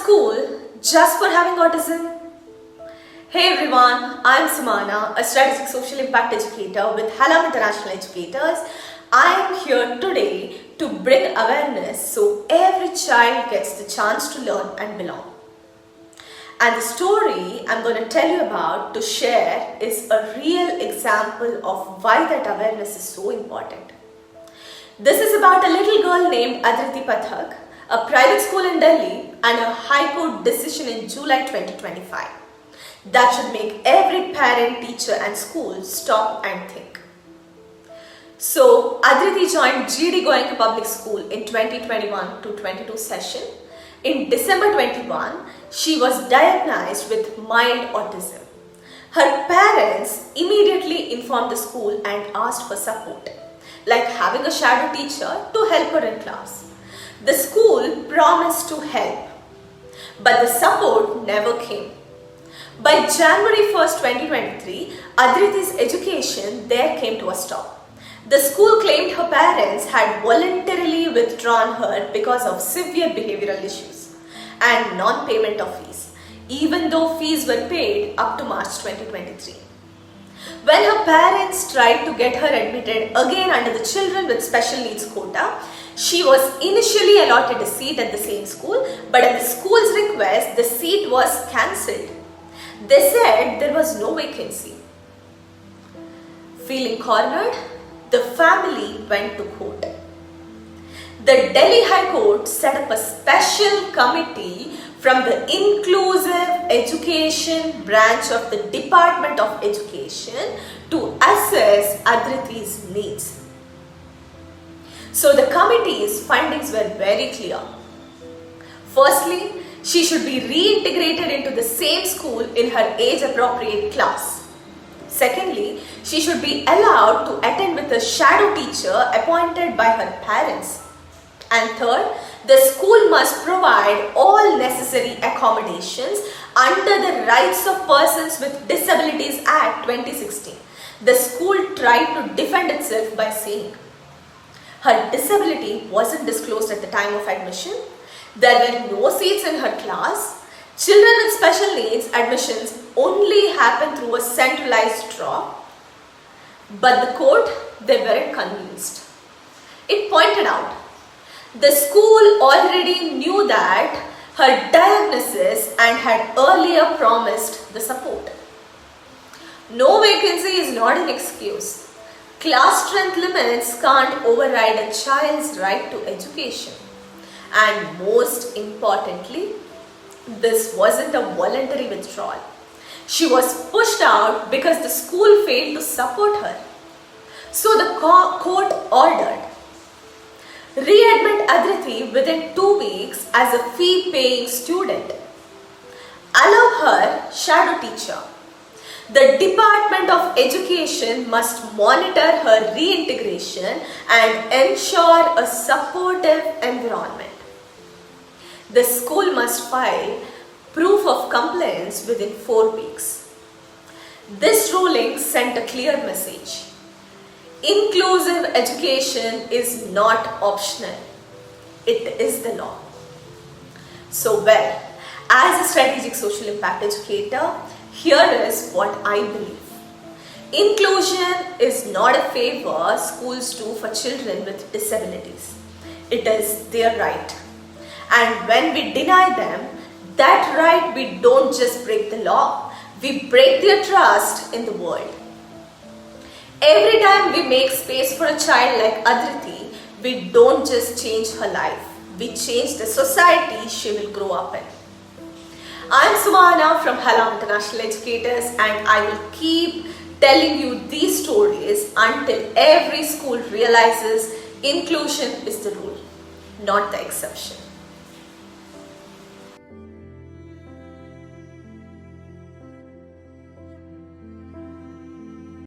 school just for having autism? Hey everyone, I am Samana, a strategic social impact educator with Hallam International Educators. I am here today to bring awareness so every child gets the chance to learn and belong. And the story I'm going to tell you about to share is a real example of why that awareness is so important. This is about a little girl named Adriti Pathak, a private school in Delhi, and a High Court decision in July 2025 that should make every parent, teacher and school stop and think. So, Adriti joined GD Goenka Public School in 2021-22 session. In December 21, she was diagnosed with mild autism. Her parents immediately informed the school and asked for support, like having a shadow teacher to help her in class. The school promised to help, but the support never came. By January 1st, 2023, Adriti's education there came to a stop. The school claimed her parents had voluntarily withdrawn her because of severe behavioral issues and non-payment of fees, even though fees were paid up to March 2023. When her parents tried to get her admitted again under the children with special needs quota, she was initially allotted a seat at the same school, but at the school's request, the seat was cancelled. They said there was no vacancy. Feeling cornered, the family went to court. The Delhi High Court set up a special committee from the Inclusive Education branch of the Department of Education to assess Adriti's needs. So the committee's findings were very clear. Firstly, she should be reintegrated into the same school in her age-appropriate class. Secondly, she should be allowed to attend with a shadow teacher appointed by her parents. And third, the school must provide all necessary accommodations under the Rights of Persons with Disabilities Act 2016. The school tried to defend itself by saying her disability wasn't disclosed at the time of admission. There were no seats in her class. Children with special needs admissions only happen through a centralized draw. But the court, they weren't convinced. It pointed out the school already knew that her diagnosis and had earlier promised the support. No vacancy is not an excuse. Class strength limits can't override a child's right to education. And most importantly, this wasn't a voluntary withdrawal. She was pushed out because the school failed to support her. So the court ordered, readmit Adriti within 2 weeks as a fee-paying student. Allow her shadow teacher. The Department of Education must monitor her reintegration and ensure a supportive environment. The school must file proof of compliance within 4 weeks. This ruling sent a clear message. Inclusive education is not optional. It is the law. So well, as a strategic social impact educator, here is what I believe. Inclusion is not a favor schools do for children with disabilities. It is their right. And when we deny them that right, we don't just break the law, we break their trust in the world. Every time we make space for a child like Adriti, we don't just change her life, we change the society she will grow up in. I am Sumana from Hallam International Educators, and I will keep telling you these stories until every school realizes inclusion is the rule, not the exception.